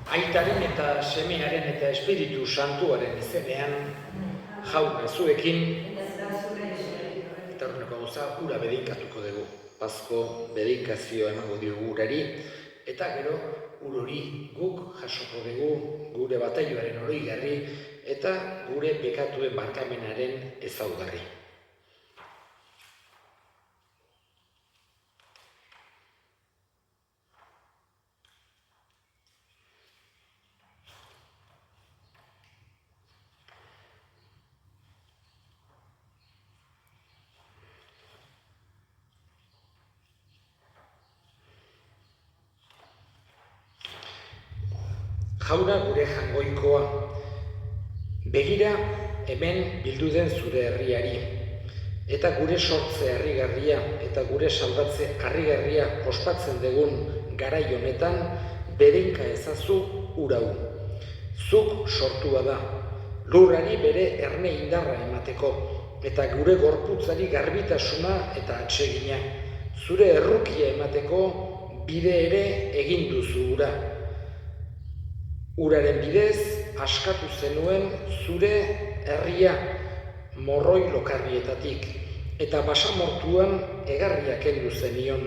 Aitaren eta semearen eta Espiritu Santuaren izenean, jauna zuekin, eta horreneko gauza, ura bedeinkatuko dugu. Pazko bedeinkazioa emango diogu urari, eta gero ur hori guk jasoko dugu gure bataioaren oroigarri eta gure bekatuen barkamenaren ezaugarri. Jauna gure jangoikoa, begira hemen bildu den zure herriari, eta gure sortze harrigarria eta gure salbatze harrigarria ospatzen dugun garai honetan bedeinka ezazu ura hau. Zuk sortua da, lurrari bere erne indarra emateko, eta gure gorputzari garbitasuna eta atsegina. Zure errukia emateko bide ere egin duzu ura. Uraren bidez, askatu zenuen zure herria morroi lokarrietatik, eta basamortuan egarria kendu zenion.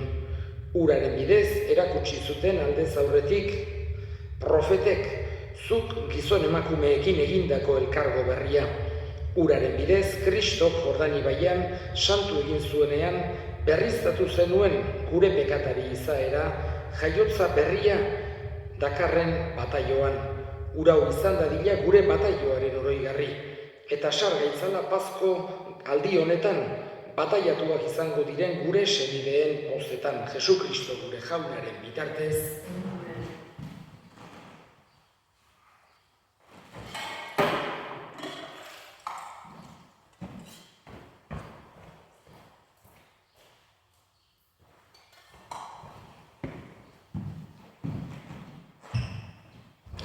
Uraren bidez, erakutsi zuten aldez aurretik, profetek, zuk gizon emakumeekin egindako elkargo berria. Uraren bidez, Kristok Jordan ibaian santu egin zuenean, berriztatu zenuen gure pekatari izaera, jaiotza berria dakarren bataioan. Ura hau izan dadila gure bataioaren oroigarri. Eta sar gaitzala Pazko aldi honetan bataiatuak izango diren gure senideen pozetan, Jesukristo gure jaunaren bitartez.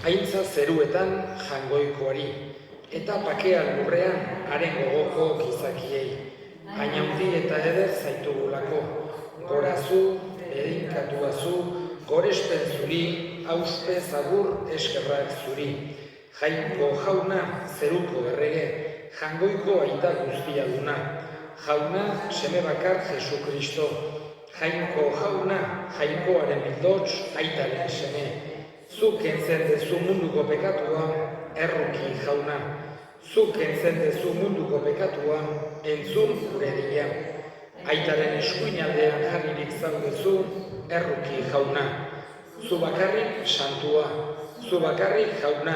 Aintza zeruetan jangoikoari, eta pakea lurrean haren gogoko gizakiei. Ainauti eta eder zaitugulako, gorazu, bedeinkatuazu, gorespen zuri, auspe zagur eskerrak zuri. Jainko jauna zeruko errege, jangoiko aita guztia duna. Jauna seme bakar Jesukristo. Jainko jauna, jainkoaren bildots, aitaren seme. Zuk kentzen dezu munduko pekatua, erruki jauna. Zuk kentzen dezu munduko pekatua, entzun gure dila. Aitaren eskuinaldean jarririk zaudezu, erruki jauna. Zu bakarrik santua, zu bakarrik jauna,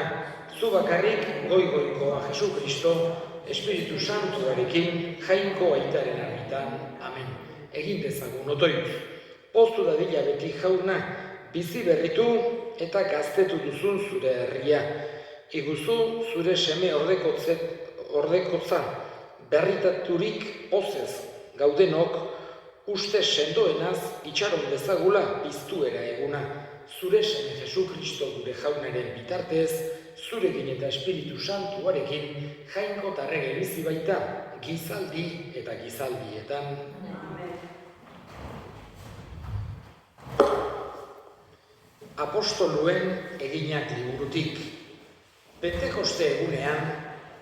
zu bakarrik goigoikoa Jesukristo, Espiritu Santuarekin, jainko aitaren argitan. Amen. Egin dezagun otoitz. Poztu dadila beti jauna, bizi berritu eta gaztetu duzun zure herria. Iguzu zure seme ordekotza berritaturik pozez gaudenok uste sendoenaz itxaron dezagula piztuera eguna. Zure seme Jesukristo gure jaunaren bitartez, zurekin eta Espiritu Santuarekin jainko tarrege bizi baita gizaldi eta gizaldietan. Apostoluen eginak liburutik. Pentekoste egunean,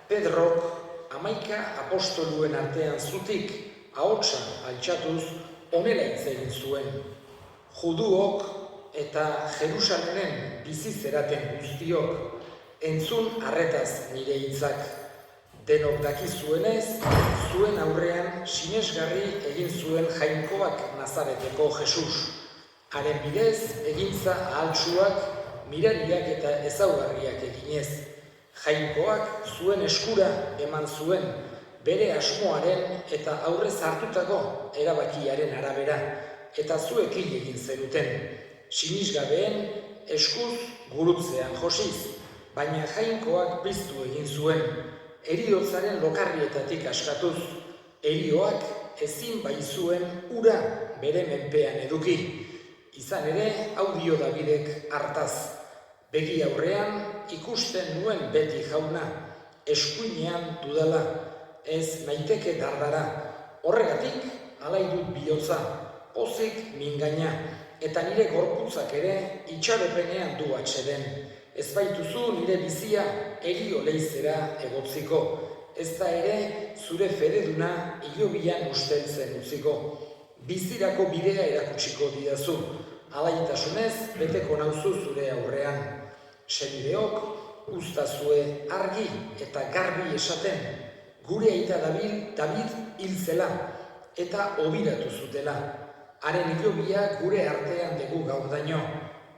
Pedrok 11 apostoluen artean zutik, ahotsa altxatuz, honela hitz egin zuen. Juduok eta Jerusalenen bizi zeraten guztiok, entzun arretaz nire hitzak. Denok dakizuenez, zuen aurrean sinesgarri egin zuen jainkoak Nazareteko Jesus. Haren bidez, egintza ahaltsuak, mirariak eta ezaugarriak eginez. Jainkoak zuen eskura eman zuen, bere asmoaren eta aurrez hartutako erabakiaren arabera, eta zuekin egin zenuten. Sinisgabeen eskuz gurutzean josiz, baina jainkoak piztu egin zuen, heriotzaren lokarrietatik askatuz. Herioak ezin baizuen ura bere menpean eduki. Izan ere, hau dio Davidek hartaz. Begi aurrean ikusten nuen beti jauna, eskuinean dudala, ez naiteke dardara. Horregatik, alai dut bihotza, pozik mingaina, eta nire gorputzak ere itxaropenean du atseden. Ez baituzu nire bizia Elio leizera egotziko, ez da ere zure fededuna hilobian usteltzen utziko. Bizirako bidea erakutsiko didazu, alaitasunez beteko nauzu zure aurrean. Senideok uztazue argi eta garbi esaten, gure aita David hil zela eta obiratu zutela. Haren hilobia gure artean dugu gaurdaino,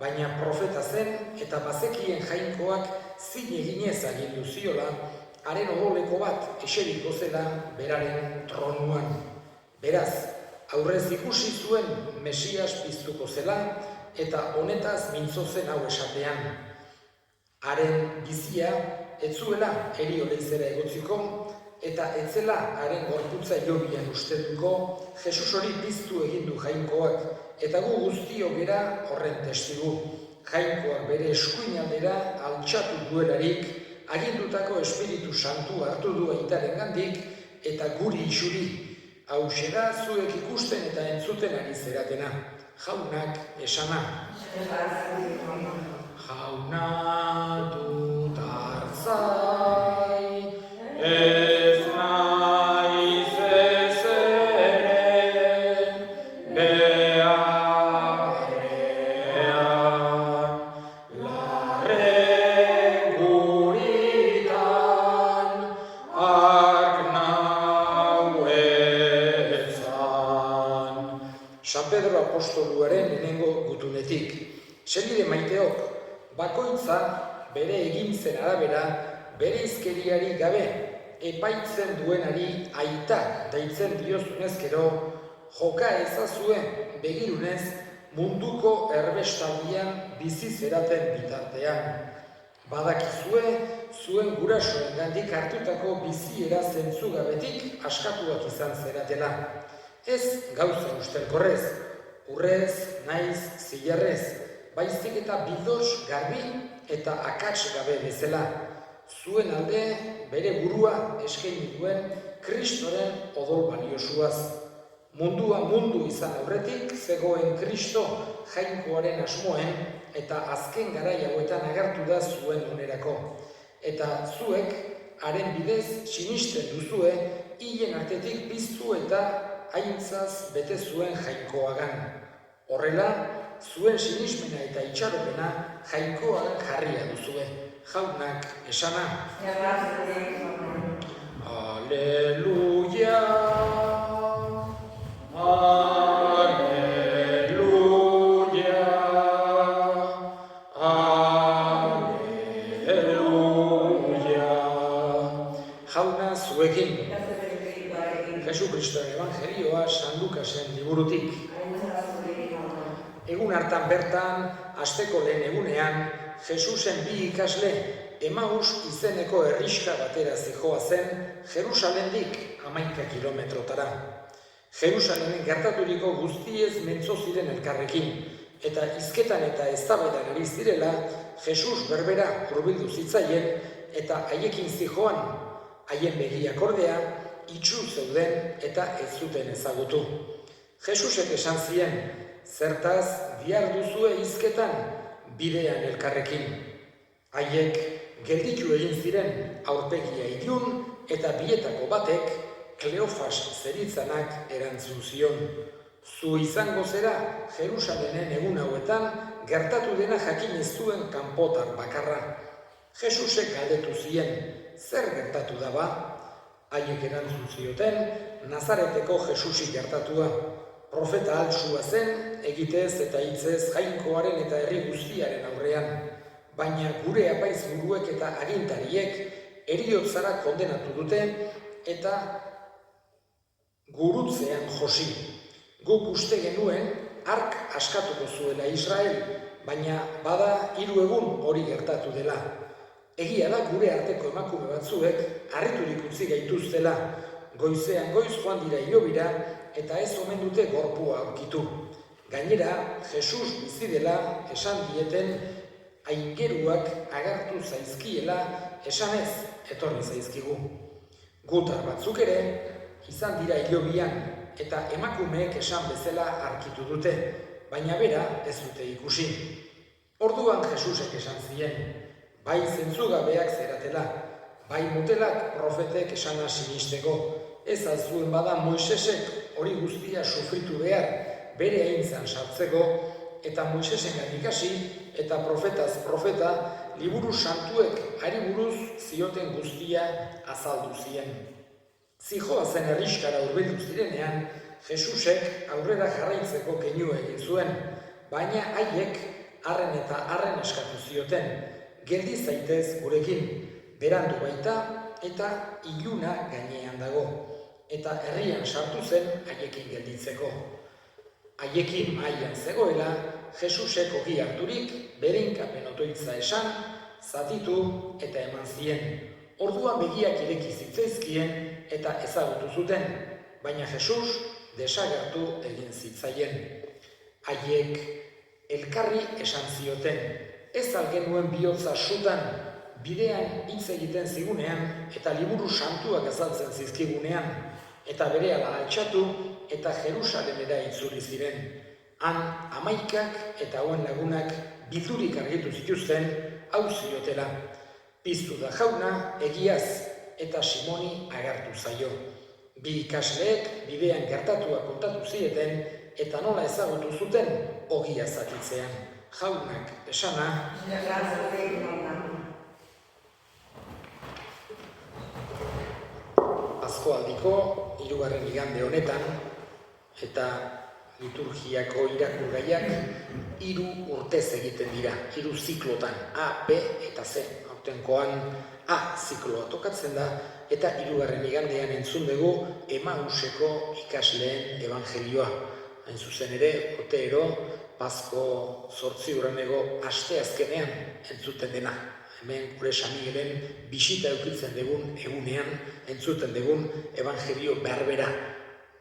baina profeta zen eta bazekien jainkoak zin eginez agindu ziola, haren odoleko bat eseriko zela beraren tronuan. Beraz, aurrez ikusi zuen Mesias piztuko zela eta honetaz mintzo zen hau esatean. Haren bizia ez zuela Elio leizera egotziko eta etzela haren gorputza hilobian ustetuko, Jesus hori piztu egindu jainkoak eta gu guztio gera horren testigu. Jainkoak bere eskuinaldera altxatu duelarik, agindutako Espiritu Santu hartu du aitarengandik eta guri isuri. Hauxe da zuek ikusten eta entzuten ari zeratena. Jaunak esana. Jauna dut hartzai, ez naiz ezeren, larre guritan, ark nauetzan. San Pedro apostoluaren lehenengo gutunetik. Senide maiteok, bakoitza bere egintzen arabera, bere izkeriari gabe, epaitzen duenari aita deitzen diozunez gero, joka ezazue begirunez munduko erbestaldian bizi zeraten bitartean. Badakizue, zuen gurasoengandik hartutako biziera zentzugabetik askatuak izan zeratela. Ez gauza ustelkorrez, urrez, naiz, zilarrez, baizik eta bildoz garbi eta akats gabe bezala. Zuen alde bere burua eskaini duen Kristoren odol baliosuaz. Mundua mundu izan aurretik zegoen Kristo jainkoaren asmoen eta azken garai hauetan agertu da zuen onerako. Eta zuek haren bidez sinisten duzue hilen artetik piztu eta aintzaz bete zuen jainkoagan. Horrela, zuen sinismena eta itxaropena jainkoagan jarria duzue. Jaunak esana. Aleluia, aleluia, aleluia. Jauna zuekin. Jesu Kristoren evangelioa San Lukasen liburutik. Egun hartan bertan, asteko lehen egunean, Jesusen bi ikasle Emaus izeneko herrixka batera zihoazen Jerusalendik 11 kilometrotara. Jerusalenen gertaturiko guztiez mentzo ziren elkarrekin, eta hizketan eta eztabaidan ari zirela, Jesus berbera hurbildu zitzaien eta haiekin zihoan, haien begiak ordea, itxu zeuden eta ez zuten ezagutu. Jesusek esan zien, zertaz diharduzue hizketan bidean elkarrekin. Haiek gelditu egin ziren aurpegia ilun eta bietako batek Kleofas zeritzanak erantzun zion. Zu izango zera Jerusalenen egun hauetan gertatu dena jakin ez zuen kanpotar bakarra. Jesusek galdetu zien, zer gertatu da ba? Haiek erantzun zioten, Nazareteko Jesusi gertatua. Profeta altsua zen, egitez eta hitzez jainkoaren eta herri guztiaren aurrean. Baina gure apaiz buruek eta agintariek heriotzara kondenatu dute eta gurutzean josi. Guk uste genuen hark askatuko zuela Israel, baina bada 3 egun hori gertatu dela. Egia da gure arteko emakume batzuek harriturik utzi gaituztela, goizean goiz joan dira hilobira eta ez omen dute gorpua aurkitu. Gainera, Jesus bizi dela esan dieten aingeruak agertu zaizkiela esanez etorri zaizkigu. Gutar batzuk ere izan dira hilobian eta emakumeek esan bezala arkitu dute, baina bera ez dute ikusi. Orduan Jesusek esan zien, bai zentzugabeak zeratela, bai mutelak profetek esana sinisteko, ez alzuen bada Moisesek hori guztia sufritu behar, bere aintzan sartzeko, eta Moisesen ikasi, eta profetaz profeta, liburu santuek ari buruz zioten guztia azaldu zien. Zihoazen herriskara hurbildu zirenean, Jesusek aurrera jarraitzeko keinua egin zuen, baina haiek harren eta harren eskatu zioten, geldi zaitez gurekin, berandu baita eta iluna gainean dago, eta herrian sartu zen haiekin gelditzeko. Haiekin mahaian zegoela, Jesusek ogi harturik, berinkapen otoitza esan, zatitu eta eman zien. Orduan begiak ireki zitzaizkien eta ezagutu zuten, baina Jesus desagertu egin zitzaien. Haiek elkarri esan zioten, ez algenuen bihotza sutan, bidean hitz egiten zigunean eta liburu santuak azaltzen zizkigunean, eta berehala altxatu eta Jerusalemera itzuli ziren. Han 11 eta hauen lagunak bizurik argitu zituzten, hau ziotela. Piztu da jauna egiaz eta Simoni agertu zaio. Bi ikasleek bidean gertatua kontatu zieten eta nola ezagutu zuten ogia zatitzean. Jaunak esana, Azkoaldiko 3. igande honetan eta liturgiako irakurgaiak 3 urtez egiten dira, 3 ziklotan, A, B eta C. Aurtenkoan A zikloa tokatzen da eta 3. igandean entzun dugu Emauseko ikasleen evangelioa. Hain zuzen ere, urtero, Pasko 8. asteazkenean entzuten dena. Hemen gure San Migelen bisita eukitzen dugun egunean entzuten dugun evangelio berbera.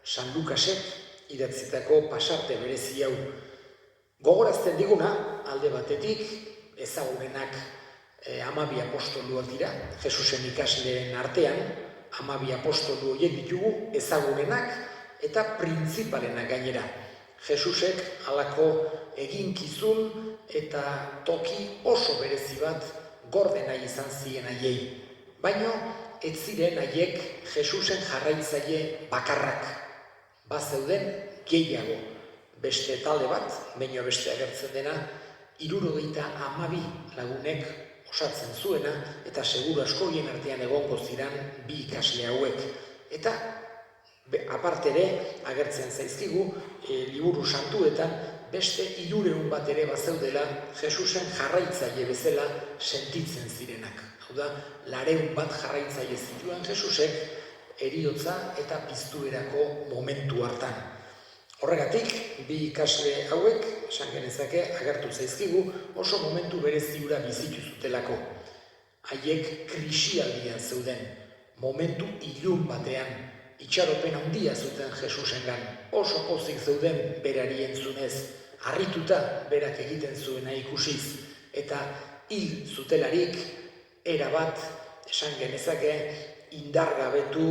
San Lukasek idatzitako pasarte berezi hau. Gogorazten diguna, alde batetik, ezagunenak 12 apostoluak dira, Jesusen ikasleen artean, 12 apostolu horiek ditugu ezagunenak eta printzipalenak gainera. Jesusek halako eginkizun eta toki oso berezi bat gorde nahi izan zien haiei. Baina ez ziren haiek Jesusen jarraitzaile bakarrak. Bazeuden gehiago. Beste talde bat, baino beste agertzen dena, 72 lagunek osatzen zuena eta seguru askoien artean egongo ziren 2 ikasle hauek. Eta aparte ere agertzen zaizkigu liburu santuetan beste 300 bat ere bazeudela Jesusen jarraitzaile bezala sentitzen zirenak. Hau da, 200 bat jarraitzaile zituen Jesusek heriotza eta piztuerako momentu hartan. Horregatik, 2 ikasle hauek, esan genezake, agertu zaizkigu oso momentu bereziura bizitu zutelako. Haiek krisialdian zeuden, momentu ilun batean, itxaropen handia zuten Jesusengan, oso pozik zeuden berari entzunez, harrituta berak egiten zuena ikusiz, eta hil zutelarik erabat, esan genezake, indargabetu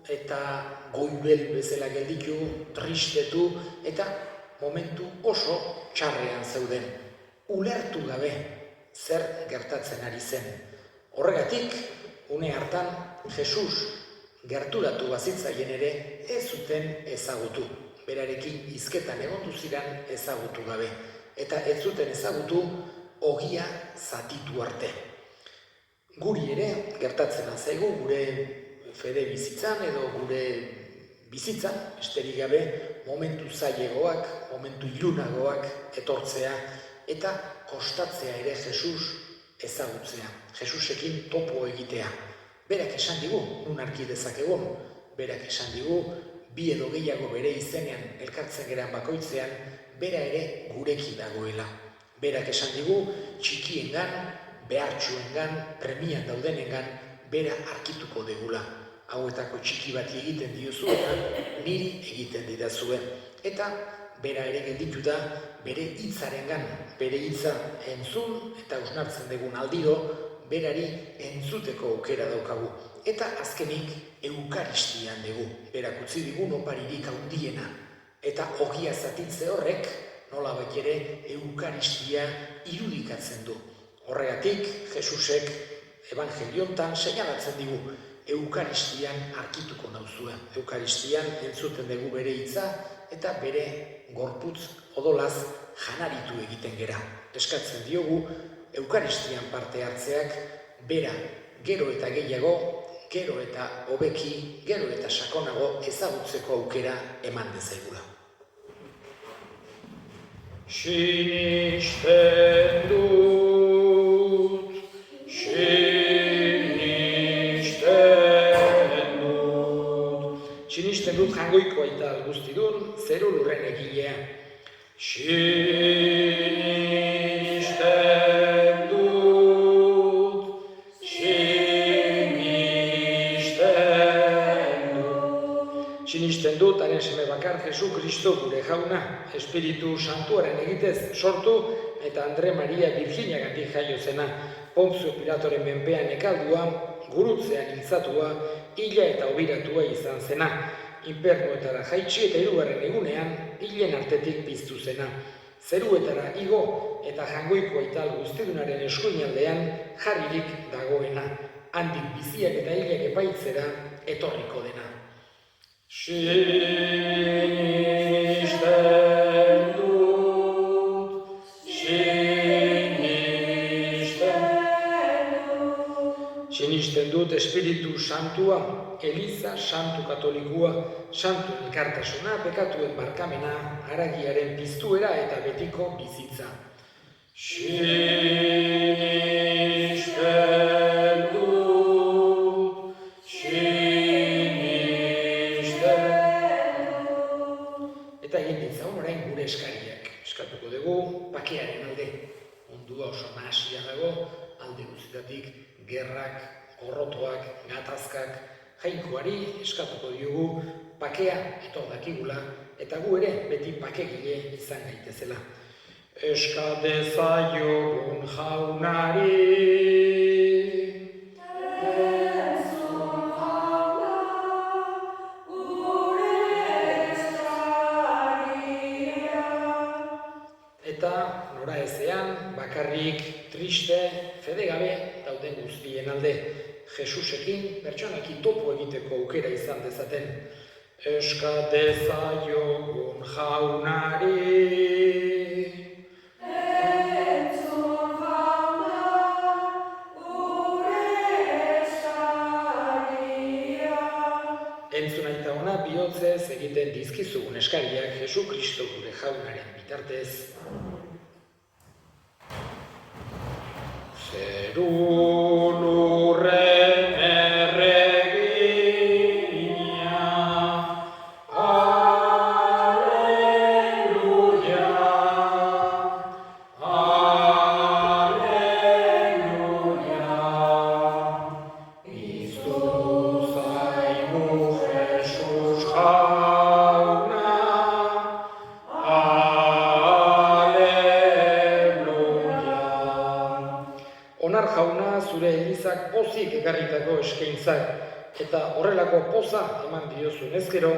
eta goibel bezala gelditu, tristetu eta momentu oso txarrean zeuden. Ulertu gabe zer gertatzen ari zen. Horregatik, une hartan Jesus gerturatu bazitzaien ere ez zuten ezagutu. Berarekin hizketan egondu ziren ezagutu gabe. Eta ez zuten ezagutu ogia zatitu arte. Guri ere gertatzen zaigu gure fede bizitzan edo gure bizitzan, besterik gabe, momentu zailegoak, momentu ilunagoak etortzea eta kostatzea ere Jesus ezagutzea. Jesusekin topo egitea. Berak esan digu, nun arki dezakegun, berak esan digu, 2 edo gehiago bere izenean elkartzen geran bakoitzean, bera ere gurekin dagoela. Berak esan digu, txikiengan, behartsuengan, premian daudenengan, bera arkituko degula. Hauetako txiki bati egiten diozu eta niri egiten didazue. Eta bera ere gelditu da bere hitzarengan, bere hitza entzun eta hausnartzen dugun aldiro, berari entzuteko aukera daukagu. Eta azkenik eukaristian dugu, berak utzi digun oparirik handiena. Eta ogia zatitze horrek, nolabait ere eukaristia irudikatzen du. Horregatik, Jesusek evangeliontan seinalatzen digu, Eukaristian arkituko nauzue. Eukaristian entzuten dugu bere hitza eta bere gorputz odolaz janaritu egiten gera. Eskatzen diogu, Eukaristian parte hartzeak bera gero eta gehiago, gero eta hobeki, gero eta sakonago ezagutzeko aukera eman dezaigula. Sinisten dut, sinisten dut jangoiko aita guztidun, zeru lurren egilea. Sinisten dut, sinisten dut, haren seme bakar Jesu Kristo gure jauna, Espiritu Santuaren egitez sortu, eta Andre Maria Virginiagatik jaio zena, Pontzio Pilatoren menpean ekaldua, gurutzean hiltzatua, hila eta obiratua izan zena, infernuetara jaitsi eta 3. egunean, hilen artetik piztu zena. Zeruetara igo eta jangoiko aital guztidunaren eskuinaldean jarririk dagoena, handik biziak eta hilak epaitzera etorriko dena. Sinisten dut, sinisten dut Espiritu Santua, Eliza Santu Katolikua, Santu elkartasuna, bekatuen barkamena, haragiaren piztuera eta betiko bizitza. Sinisten dut, eta egin ditzagun orain gure eskariak. Eskatuko dugu bakearen alde. Mundua oso nahasia dago, alde guztietatik gerrak, gorrotoak, gatazkak, jainkoari eskatuko diogu bakea etor dakigula, eta gu ere beti bakegile izan gaitezela. Eska dezaiogun jaunari, eta nora ezean, bakarrik, triste, fedegabe dauden guztien alde. Jesusekin pertsonaki topo egiteko aukera izan dezaten. Eska dezaiogun jaunari, entzun jauna gure eskaria. Entzun aita ona bihotzez egiten dizkizugun eskariak Jesu Kristo gure jaunaren bitartez. Zeru lurren erregina, Alleluia, Alleluia. Piztu zaigu Jesus jauna, Onar jauna, zure elizak pozik ekarritako eskaintzak, eta horrelako poza eman diozun ezkero,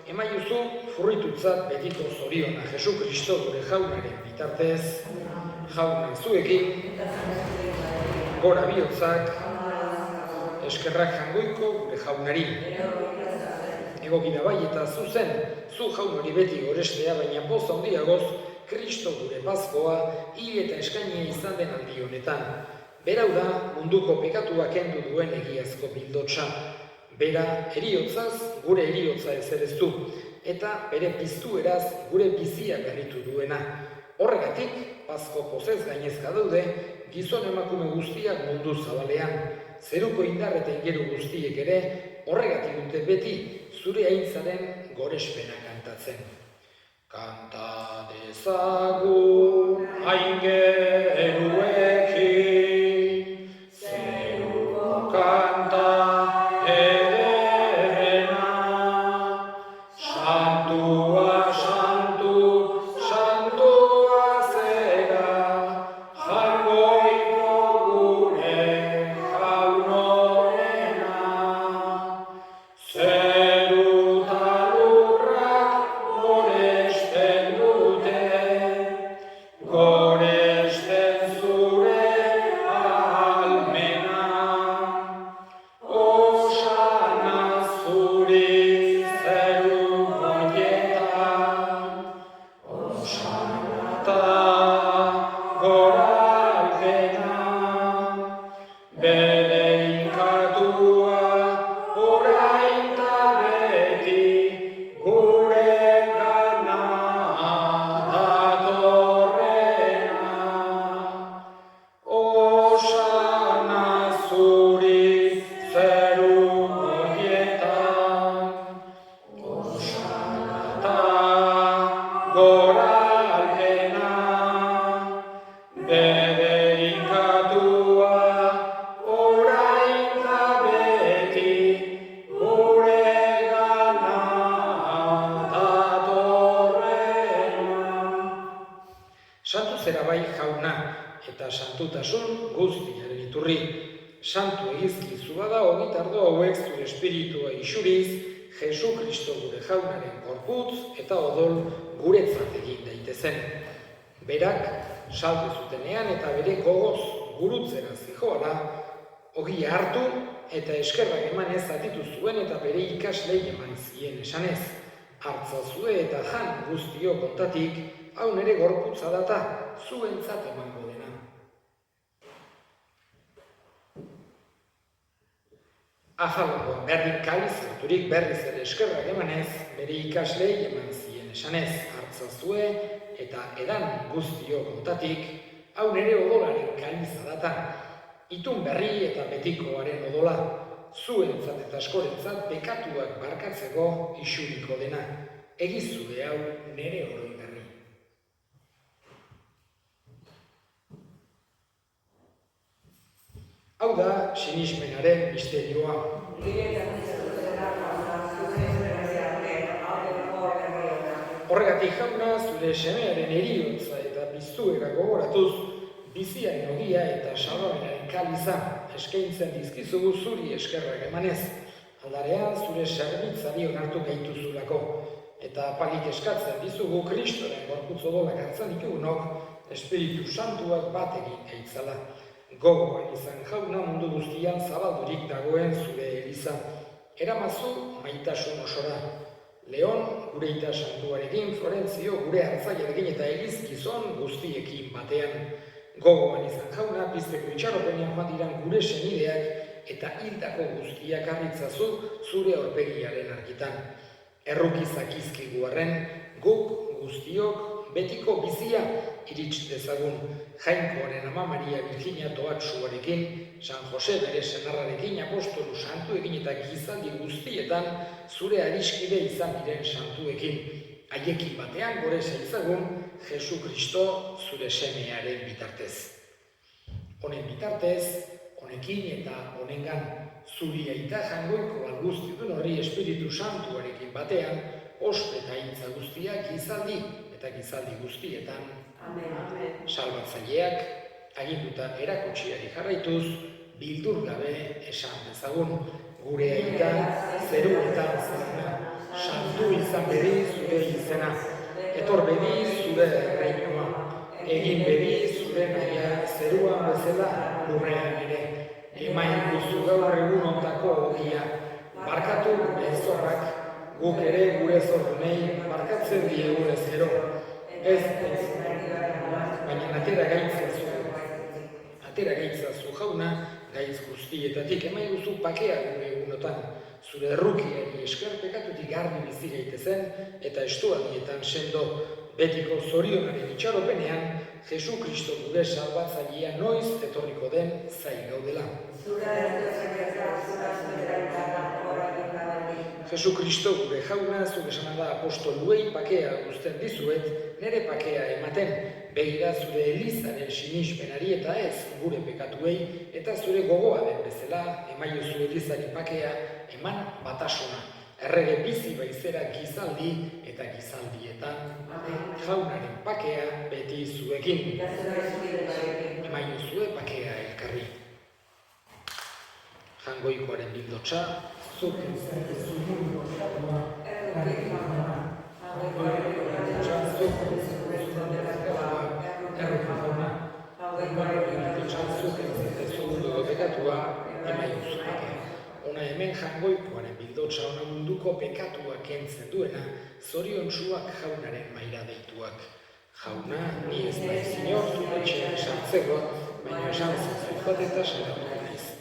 emaiozu furritutzat betiko zoriona Jesu Kristo gure jaunaren bitartez, jauna zuekin, gora bihotzak, eskerrak jangoiko gure jaunari. Egokida bai eta zuzen, zu jaunari beti gorestea, baina poza handiagoz, Kristo gure pazkoa, hil eta eskainia izan den aldi honetan. Berau da munduko pekatua kendu duen egiazko bildotsa. Bera heriotzaz gure heriotza ezereztu, eta bere piztueraz gure bizia berritu duena. Horregatik, pazko pozez gainezka daude, gizon emakume guztiak mundu zabalean. Zeruko indar eta ingeru guztiek ere, horregatik dute beti zure aintzaren gorespena kantatzen. Kanta dezagun aingeruekin, zeruko kanta ederrena, santua, santu, santua zera, jangoiko gure jaunorena. Zeru eta lurrak goresten dute, goralpena, bedeinkatua, orain da beti, guregana datorrena. Santu zera bai jauna, eta santutasun guztiaren iturri. Santu egizkizu bada ogitardo hauek zure espiritua isuriz, Jesu Kristo gure jaunaren gorputz eta odol guretzat egin daitezen. Berak saldu zutenean eta bere gogoz gurutzera zijoala, ogia hartu eta eskerrak emanez zatitu zuen eta bere ikaslei eman zien esanez. Hartzazue eta jan guztio kontatik, hau nere gorputza data, zuentzat emango dena. Afalagoan berri kaliz harturik berriz ere eskerrak emanez, bere ikaslei eman zien esanez. Hartzazue eta edan guztio kontatik, hau nere odolaren kaliza data, itun berri eta betikoaren odola, zuentzat eta askorentzat bekatuak barkatzeko isuriko dena, egizue hau nere oroi berri. Hau da sinismenaren misterioa. Horregatik jauna, zure semearen heriotza eta biztuera gogoratuz, biziaren ogia eta salvamenaren kaliza eskaintzen dizkizugu zuri eskerrak emanez. Aldarean, zure zerbitzari onartu gaituzulako, eta apalik eskatzen dizugu Kristoren gorputz odolak hartzen ditugunok, Espiritu Santuak bat egin gaitzala. Gogoan izan jauna mundu guztian zabaldurik dagoen zure eliza. Eramazu maitasun osora. Leon gureita santuarekin, Florentzio gure hartzaiarekin eta elizkizon guztiekin batean. Gogoan izan jauna pizteko itxaropenean joan diran gure senideak eta hildako guztiak harritzazu zure aurpegiaren argitan. Errukizak izkigu arren, guk guztiok betiko bizia irits dezagun. Jainkoaren ama Maria Virginia Toatsuarekin, San Jose bere senarrarekin, apostolu santuekin eta gizaldi guztietan zure adiskide izan diren santuekin. Haiekin batean gore zaitzagun Jesu Kristo zure semearen bitartez. Honen bitartez, honekin eta honengan, zuri aita jangoiko alguztidun horri Espiritu Santuarekin batean, ospe eta intza guztiak gizaldi eta gizaldi guztietan. Salbatzaileak, agindutan erakutsiari jarraituz, bildur gabe esan dezagun. Gure aita zeruetan zena, santu izan bedi zure izena, etor bedi zure erreinua, egin bedi zure naia zeruan bezala lurrean ere. Emain guzu gaur egun ontako ogia, barkatu gure zorrak, guk ere gure zorrunei barkatzen diegu ezkero. Ez, baina atera gaitzazu jauna, gaitz guztietatik, emai guzu pakea gure egunotan, zure errukiari esker pekatutik garbi bizi gaitezen eta estualdietan sendo, betiko zorionaren itxaropenean, Jesu Kristo gure salbatzailea noiz etorriko den zai gaudela. Jesu Kristo gure jauna, zuk esan da apostoluei pakea guzten dizuet, nere pakea ematen, begira zure elizaren sinismenari eta ez gure pekatuei, eta zure gogoa den bezala, emaiozu elizari pakea, eman batasuna. Errege bizi baizera gizaldi eta gizaldietan, jaunaren pakea beti zuekin. Emaiozue pakea elkarri. Jangoikoaren bildotxa, zuk entzakezu mundu osatua, Ona hemen jangoikoaren bildotxa ona munduko pekatua kentzen duena, zoriontsuak jaunaren maira deituak. Jauna, ni ez naiz inor zure etxean sartzeko, baina esan zizut bat eta saratuko naiz.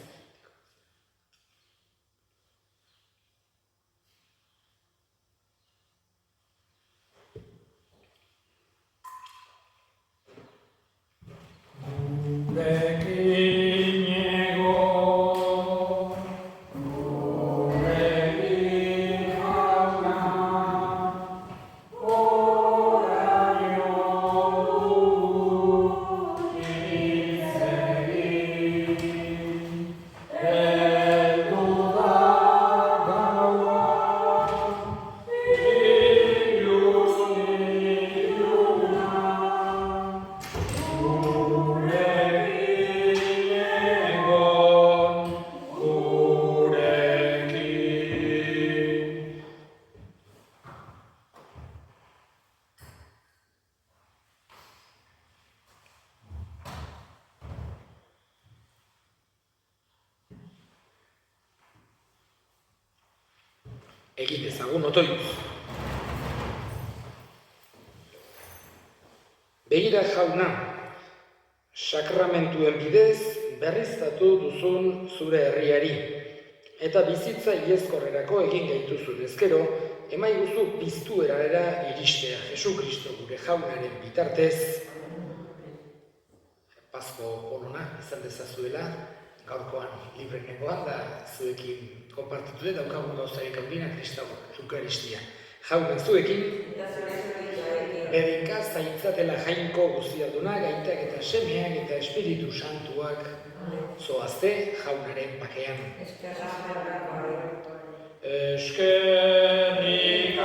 Egin dezagun otoituz. Begira jauna, sakramentuen bidez berriztatu duzun zure herriari, eta bizitza iezkorrerako egin gaituzun ezkero, emaiguzu piztu erarera iristea Jesu Kristo gure jaunaren bitartez, Pasko polona izan dezazuela, gaurkoan librenekoan da zuekin konpartitu dut, daukagun gauzarik handiena Kristau Eukaristia. Jauna zuekin, bedinka zaitzatela jainko guztiarduna, gaitak eta semeak eta Espiritu Santuak zoazte jaunaren pakean. Eskerrik